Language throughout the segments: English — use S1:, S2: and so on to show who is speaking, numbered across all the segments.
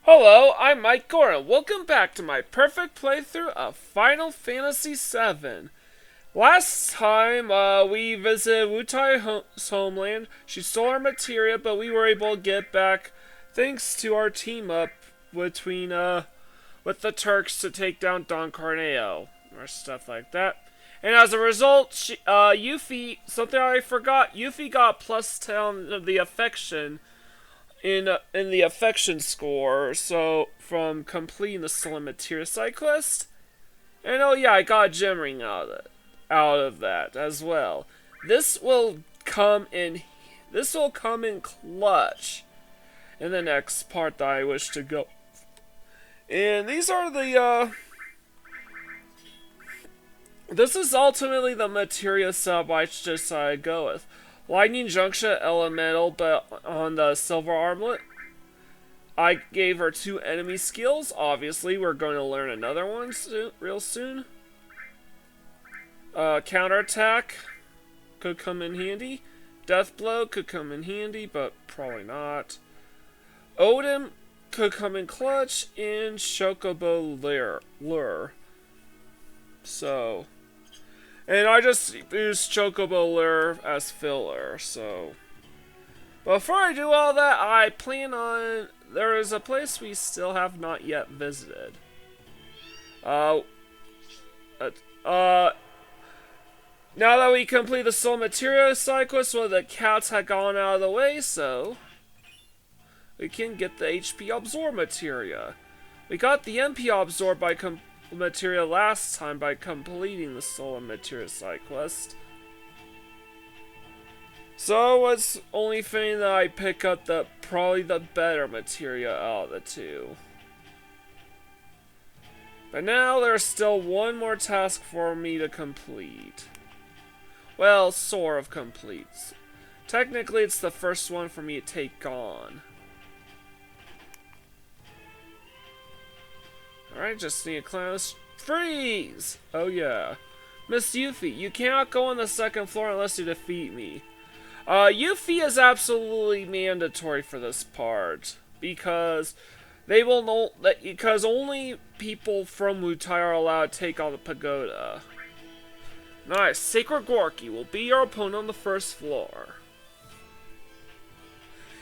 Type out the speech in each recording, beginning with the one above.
S1: Hello, I'm Mike Godo. Welcome back to my perfect playthrough of Final Fantasy VII. Last time, we visited Wutai's homeland. She stole our materia, but we were able to get back thanks to our team up between, with the Turks to take down Don Corneo, or stuff like that. And as a result, Yuffie, something I forgot, Yuffie got plus 10 of the affection in the affection score, so from completing the Stolen Materia side quest. And oh yeah, I got a gem ring out of that as well. This will come in clutch in the next part that I wish to go. And these are the this is ultimately the materia sub I just decided to go with. Lightning Junction Elemental, but on the Silver Armlet. I gave her 2 enemy skills. Obviously, we're going to learn another one real soon. Counterattack could come in handy. Death Blow could come in handy, but probably not. Odin could come in clutch, and Chocobo Lure. So... And I just used Chocobo Lure as filler, so... Before I do all that, I plan on... There is a place we still have not yet visited. Now that we complete the Soul Materia side quest, well, the cats had gone out of the way, so... We can get the HP Absorb Materia. We got the MP Absorb by materia last time by completing the Soul and Materia side quest. So it's only fitting that I pick up probably the better materia out of the two. But now there's still one more task for me to complete. Well, sort of completes. Technically it's the first one for me to take on. Alright, just need to climb this. Freeze! Oh yeah. Miss Yuffie, you cannot go on the second floor unless you defeat me. Yuffie is absolutely mandatory for this part. Because they will know that because only people from Wutai are allowed to take on the Pagoda. Nice. Sacred Gorky will be your opponent on the first floor.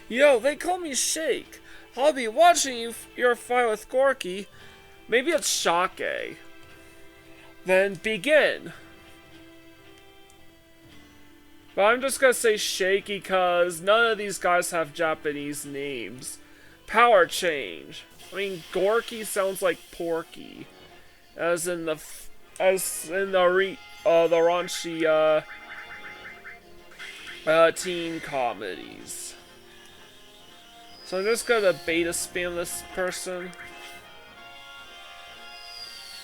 S1: Yo, they call me Shake. I'll be watching your fight with Gorky. Maybe it's Shake. Then begin. But I'm just gonna say Shaky because none of these guys have Japanese names. Power change. I mean, Gorky sounds like Porky, as in the raunchy teen comedies. So I'm just gonna beta spam this person.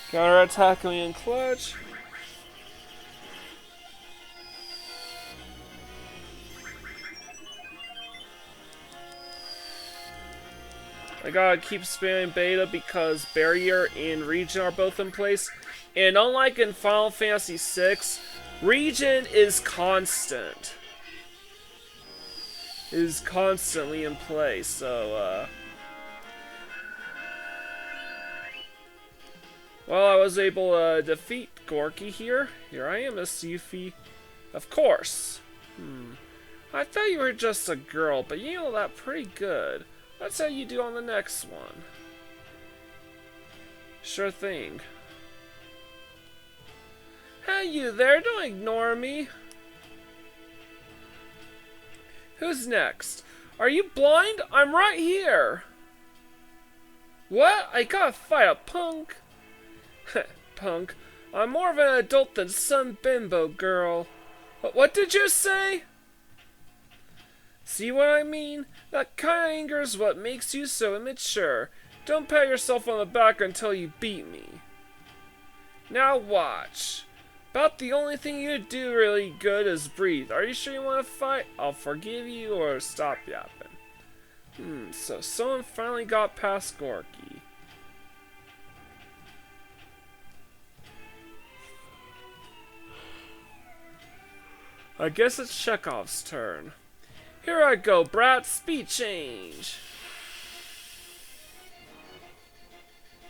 S1: Counter attack me in clutch. I gotta keep spamming beta because barrier and region are both in place. And unlike in Final Fantasy VI, region is constant. It is constantly in play, so well, I was able to defeat Gorky here. Here I am, Miss Yuffie. Of course. I thought you were just a girl, but you know that pretty good. That's how you do on the next one. Sure thing. Hey, you there, don't ignore me. Who's next? Are you blind? I'm right here. What? I gotta fight a punk? Punk. I'm more of an adult than some bimbo girl. What did you say? See what I mean? That kind of anger is what makes you so immature. Don't pat yourself on the back until you beat me. Now watch. About the only thing you do really good is breathe. Are you sure you want to fight? I'll forgive you or stop yapping. So someone finally got past Gorky. I guess it's Chekhov's turn. Here I go, brat. Speed change.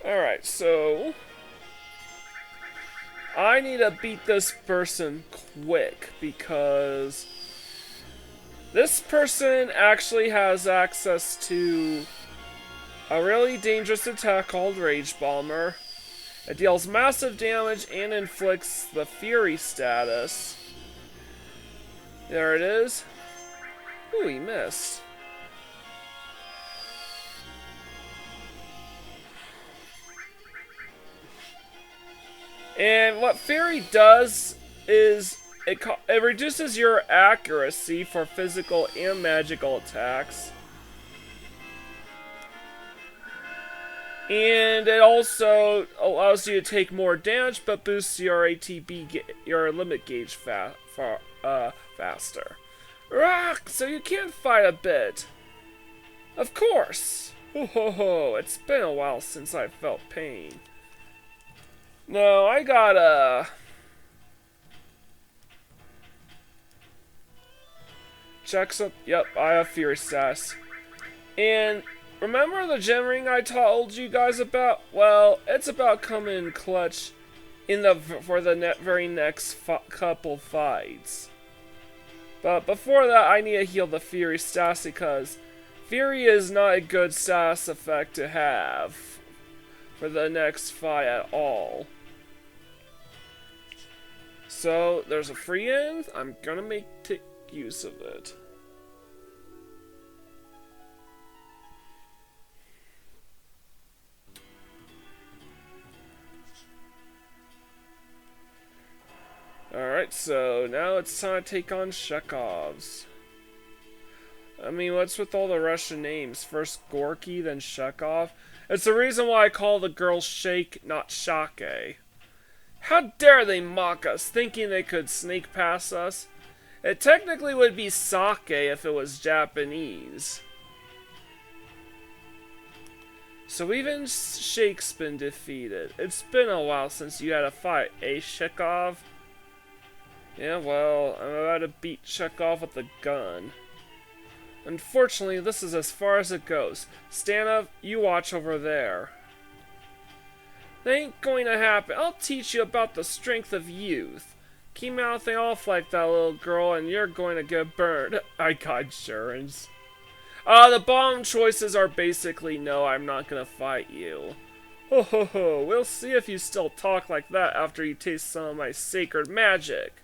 S1: Alright, so I need to beat this person quick because this person actually has access to a really dangerous attack called Rage Bomber. It deals massive damage and inflicts the Fury status. There it is. Ooh, he missed. And what Fury does is it reduces your accuracy for physical and magical attacks. And it also allows you to take more damage, but boosts your ATB, your limit gauge faster. Rock, so you can fight a bit. Of course. Ho ho ho, it's been a while since I felt pain. No, I gotta check some. Yep, I have Fury status. And remember the gem ring I told you guys about? Well, it's about coming clutch for the very next couple fights. But before that, I need to heal the Fury status because Fury is not a good status effect to have for the next fight at all. So, there's a free end. I'm gonna take use of it. Alright, so now it's time to take on Chekhov's. I mean, what's with all the Russian names? First Gorky, then Chekhov? It's the reason why I call the girl Shake, not Shake. How dare they mock us, thinking they could sneak past us? It technically would be sake if it was Japanese. So even Shake's been defeated. It's been a while since you had a fight, eh, Chekhov? Yeah, well, I'm about to beat Chekhov with a gun. Unfortunately, this is as far as it goes. Stanov, you watch over there. That ain't going to happen. I'll teach you about the strength of youth. Keep mouthing off like that, little girl, and you're going to get burned. I got insurance. The bomb choices are basically no, I'm not gonna fight you. Ho ho ho, we'll see if you still talk like that after you taste some of my sacred magic.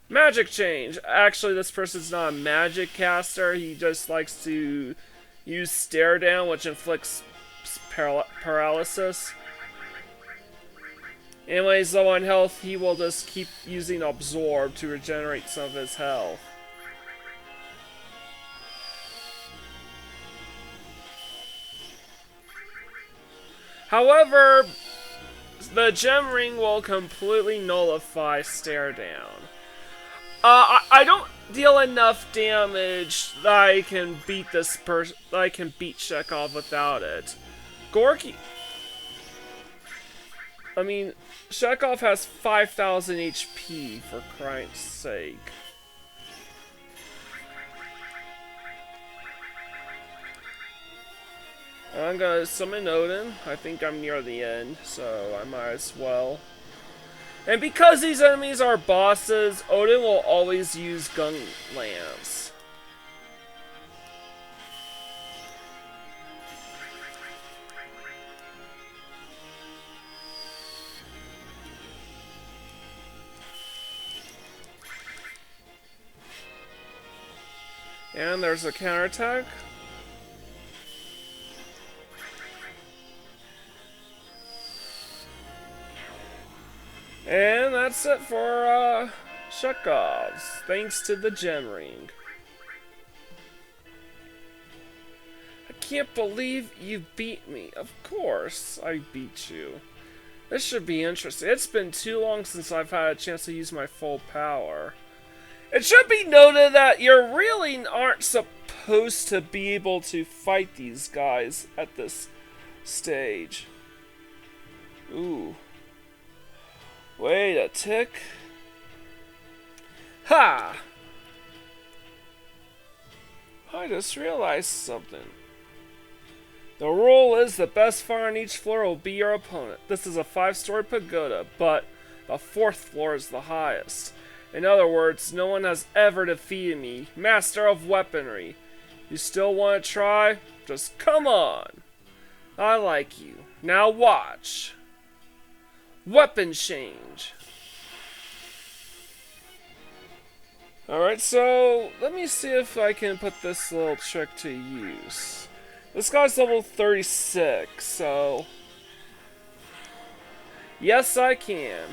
S1: Magic change. Actually, this person's not a magic caster. He just likes to use stare down, which inflicts paralysis. Anyways, low on health, he will just keep using absorb to regenerate some of his health. However, the gem ring will completely nullify stare down. I don't deal enough damage that I can beat this person. I can beat Chekhov without it. Gorky. I mean, Chekhov has 5,000 HP for Christ's sake. I'm gonna summon Odin. I think I'm near the end, so I might as well. And because these enemies are bosses, Odin will always use Gun Lance. And there's a counterattack. And that's it for Chekhov's, thanks to the gem ring. I can't believe you beat me. Of course, I beat you. This should be interesting. It's been too long since I've had a chance to use my full power. It should be noted that you really aren't supposed to be able to fight these guys at this stage. Ooh. Wait a tick. Ha! I just realized something. The rule is the best fire on each floor will be your opponent. This is a 5-story pagoda, but the 4th floor is the highest. In other words, no one has ever defeated me, master of weaponry. You still want to try? Just come on. I like you. Now watch. Weapon change. Alright, so let me see if I can put this little trick to use. This guy's level 36, so... yes, I can.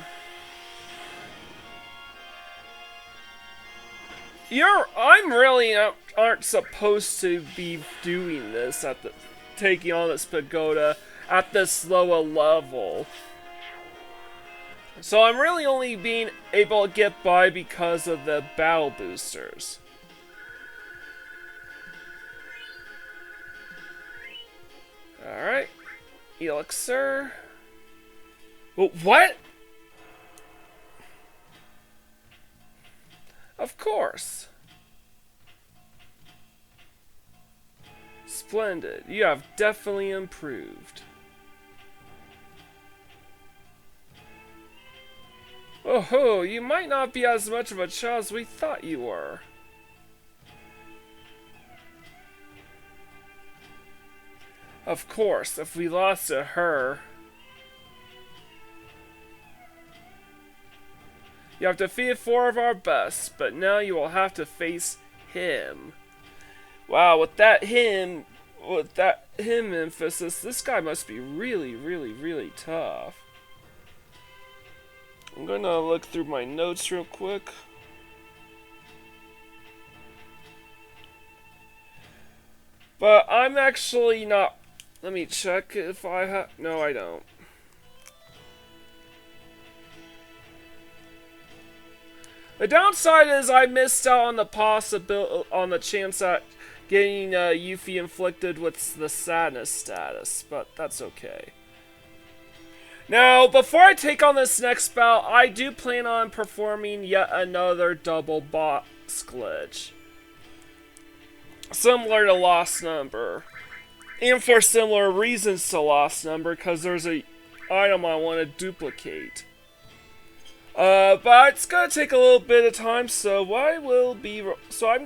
S1: I'm really aren't supposed to be doing this taking on this pagoda at this lower level. So I'm really only being able to get by because of the battle boosters. Alright. Elixir. What? Of course. Splendid. You have definitely improved. Oh ho, you might not be as much of a child as we thought you were. Of course, if we lost to her... You have defeated 4 of our best, but now you will have to face him. Wow, with that him emphasis, this guy must be really, really, really tough. I'm gonna look through my notes real quick. But I'm actually not... Let me check if I have... No, I don't. The downside is I missed out on the chance at getting Yuffie inflicted with the sadness status, but that's okay. Now, before I take on this next bout, I do plan on performing yet another double boss glitch. Similar to Lost Number. And for similar reasons to Lost Number, because there's an item I want to duplicate. But it's gonna take a little bit of time, so I'm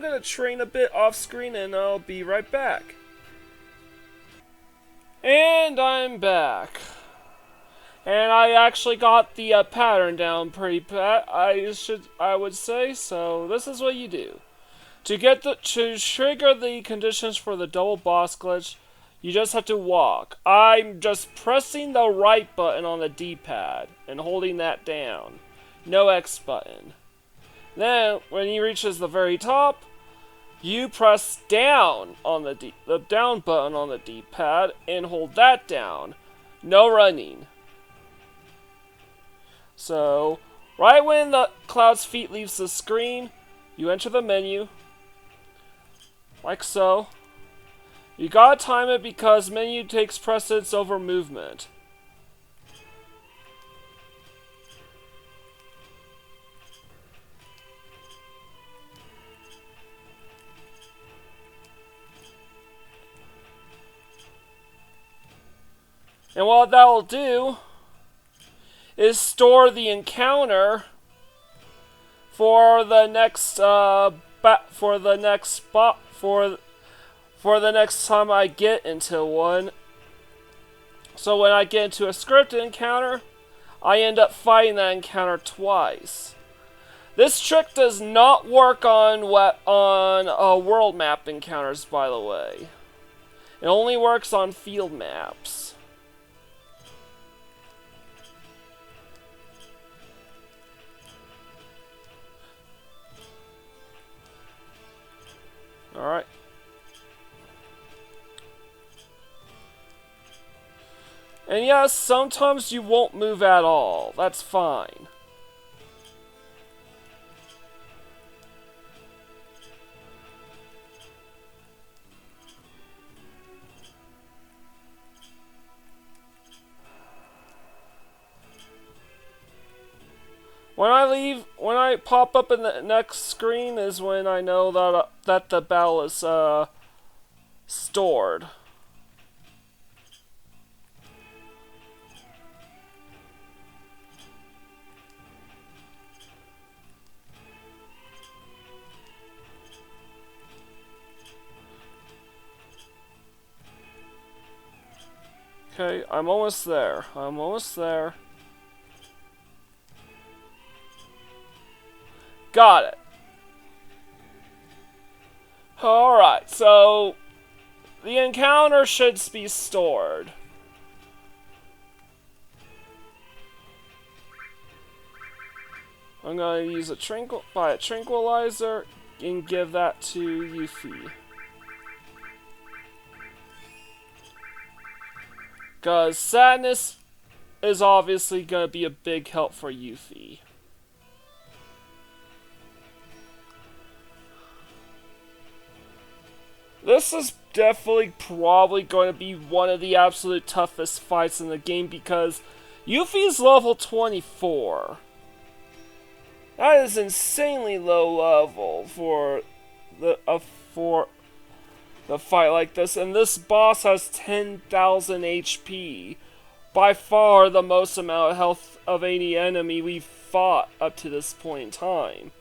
S1: gonna train a bit off screen and I'll be right back. And I'm back. And I actually got the pattern down pretty bad, I would say, so this is what you do. To trigger the conditions for the double boss glitch, you just have to walk. I'm just pressing the right button on the D-pad and holding that down. No X button. Then, when he reaches the very top, you press down on the down button on the D-pad and hold that down. No running. So, right when the cloud's feet leaves the screen, you enter the menu, like so. You gotta time it because menu takes precedence over movement. And what that will do is store the encounter for the next next time I get into one. So when I get into a scripted encounter, I end up fighting that encounter twice. This trick does not work on world map encounters, by the way. It only works on field maps. Alright. And yes, sometimes you won't move at all. That's fine. When I pop up in the next screen is when I know that the battle is stored. Okay, I'm almost there. I'm almost there. Got it. Alright, so the encounter should be stored. I'm gonna use a tranquilizer and give that to Yuffie. Cause sadness is obviously gonna be a big help for Yuffie. This is definitely probably going to be one of the absolute toughest fights in the game because Yuffie's level 24. That is insanely low level for the fight like this, and this boss has 10,000 HP. By far the most amount of health of any enemy we've fought up to this point in time.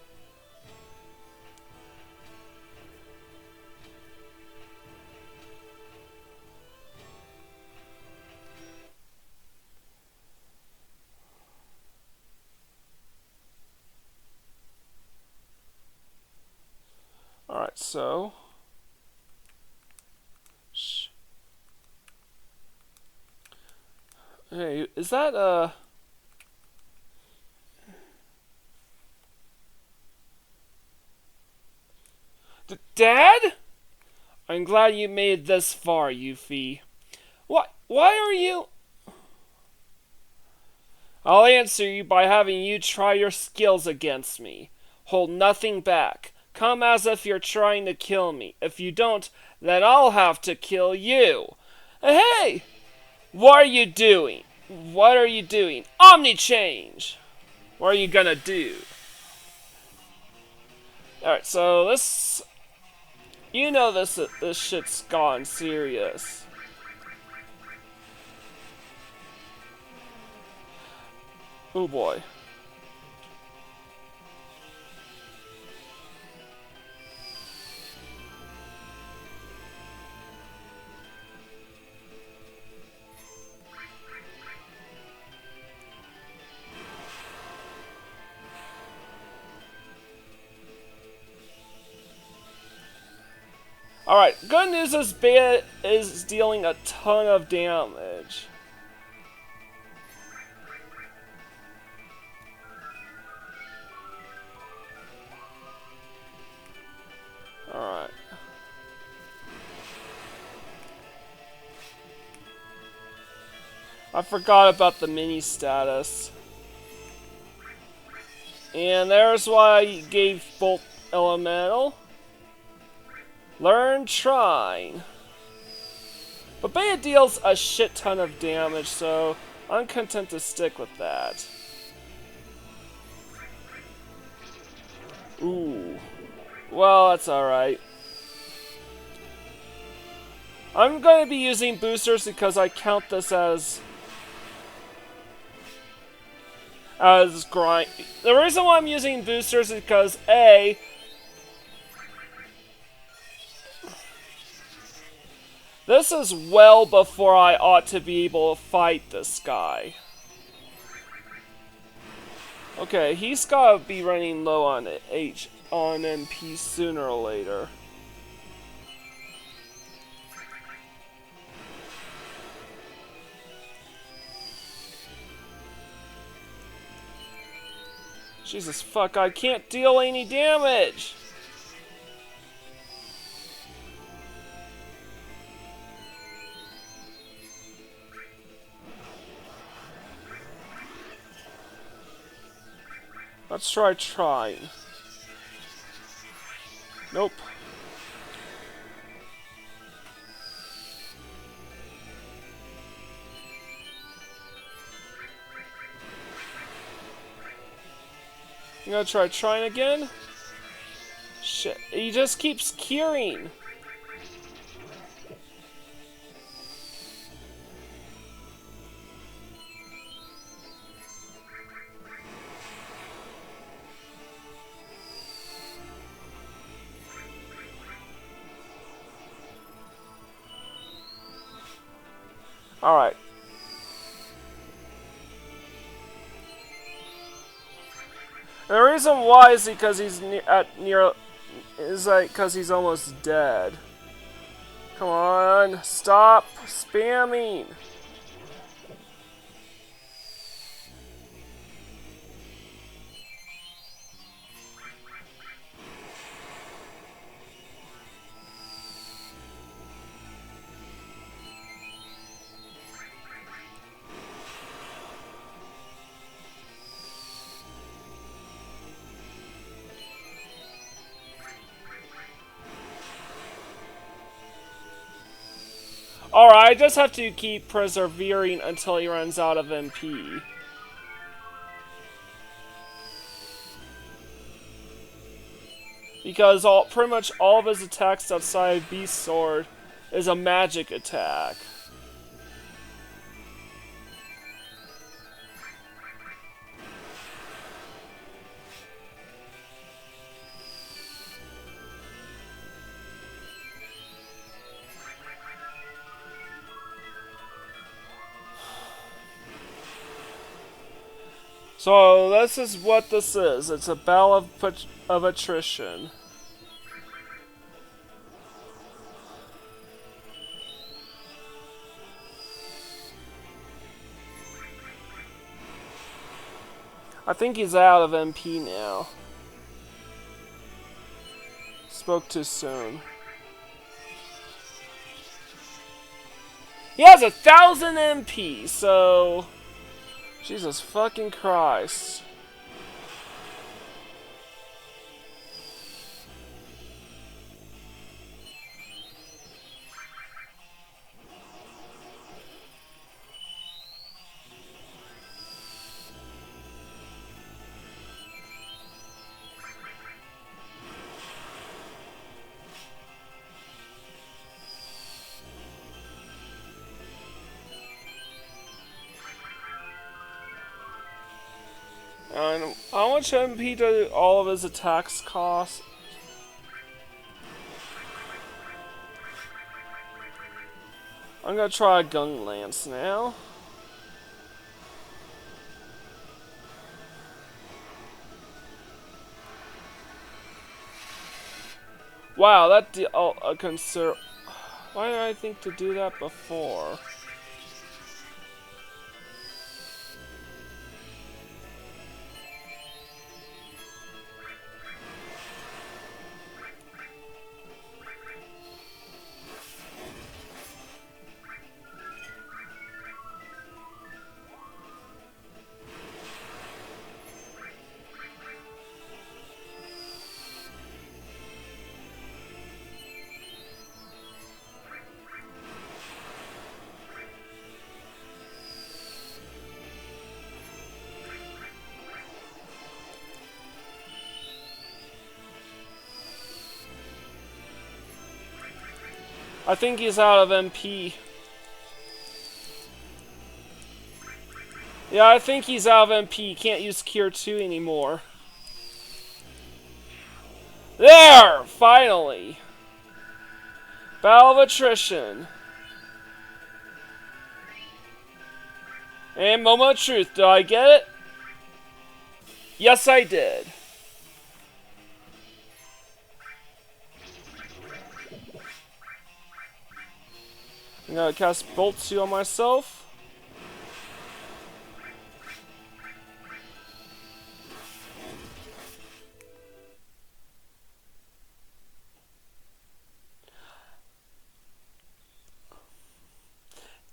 S1: Alright, so... Hey, is that, Dad? I'm glad you made it this far, Yuffie. Why are you... I'll answer you by having you try your skills against me. Hold nothing back. Come as if you're trying to kill me. If you don't, then I'll have to kill you. Hey! What are you doing? What are you doing? Omni-change! What are you gonna do? Alright, so this... You know this shit's gone serious. Oh boy. Alright, good news is Beta is dealing a ton of damage. Alright. I forgot about the mini status. And there's why I gave Bolt Elemental. Learn Trine. But Beta deals a shit ton of damage, so I'm content to stick with that. Ooh. Well, that's alright. I'm going to be using boosters because I count this as grind. The reason why I'm using boosters is because A, this is well before I ought to be able to fight this guy. Okay, he's gotta be running low on MP sooner or later. Jesus fuck, I can't deal any damage! Let's try Trine. Nope. I'm gonna try Trine again. Shit, he just keeps curing. Alright. The reason why is because he's because he's almost dead. Come on, stop spamming. Alright, I just have to keep persevering until he runs out of MP. Because pretty much all of his attacks outside Beast Sword is a magic attack. So this is what this is. It's a battle of attrition. I think he's out of MP now. Spoke too soon. He has 1,000 MP, so... Jesus fucking Christ. And how much MP do all of his attacks cost? I'm gonna try a Gun Lance now. Wow, that a concern. Why did I think to do that before? I think he's out of MP. Yeah, I think he's out of MP. Can't use Cure 2 anymore. There! Finally! Battle of Attrition. And Moment of Truth. Did I get it? Yes, I did. I'm gonna cast Bolt 2 on myself.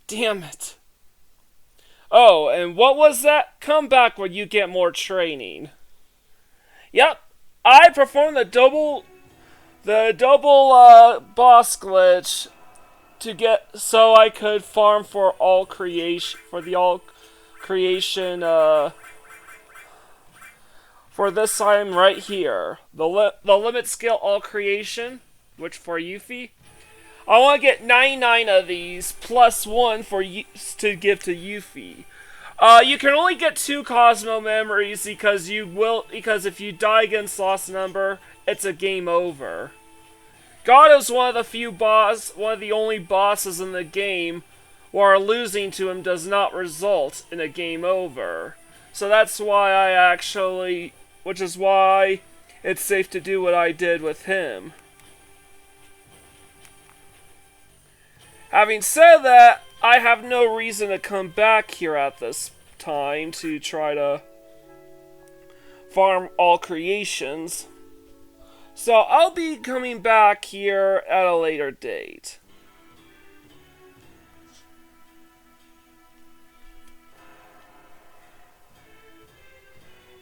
S1: Damn it. Oh, and what was that? Come back when you get more training. Yep, I performed the double boss glitch to get so I could farm for all creation for this item right here, the limit scale all creation, which for Yuffie, I want to get 99 of these plus 1 to give to Yuffie. You can only get 2 Cosmo memories because if you die against Lost Number, it's a game over. Godo's one of the only bosses in the game or losing to him does not result in a game over. So that's why I actually, which is why it's safe to do what I did with him. Having said that, I have no reason to come back here at this time to try to farm all creations. So I'll be coming back here at a later date.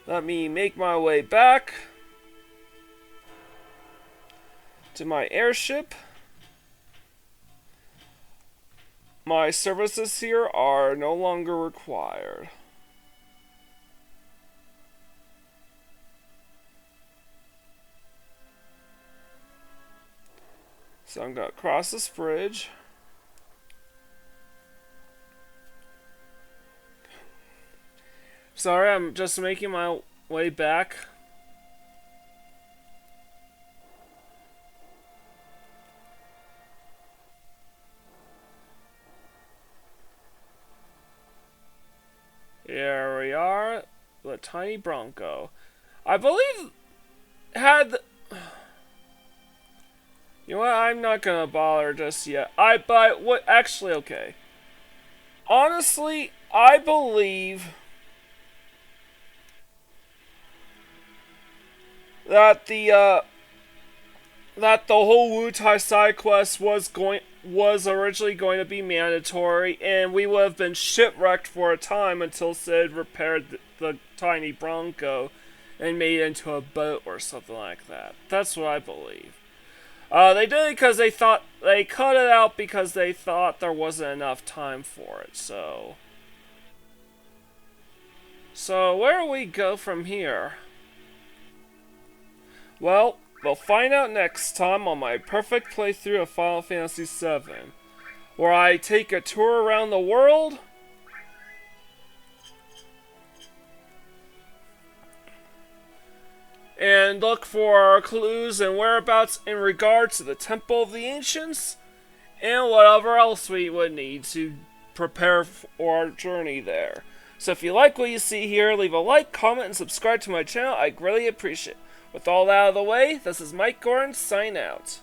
S1: Let me make my way back to my airship. My services here are no longer required. So I'm going to cross this bridge. Sorry, I'm just making my way back. Here we are, the tiny Bronco. I believe had. You know what? I'm not gonna bother just yet. But what? Actually, okay. Honestly, I believe that the whole Wutai side quest was originally going to be mandatory, and we would have been shipwrecked for a time until Sid repaired the tiny Bronco and made it into a boat or something like that. That's what I believe. They did it because they thought they cut it out because they thought there wasn't enough time for it. So where do we go from here? Well, we'll find out next time on my perfect playthrough of Final Fantasy VII, where I take a tour around the world and look for clues and whereabouts in regards to the Temple of the Ancients and whatever else we would need to prepare for our journey there. So if you like what you see here, leave a like, comment, and subscribe to my channel. I greatly appreciate it. With all that out of the way, this is Mike Gordon, signing out.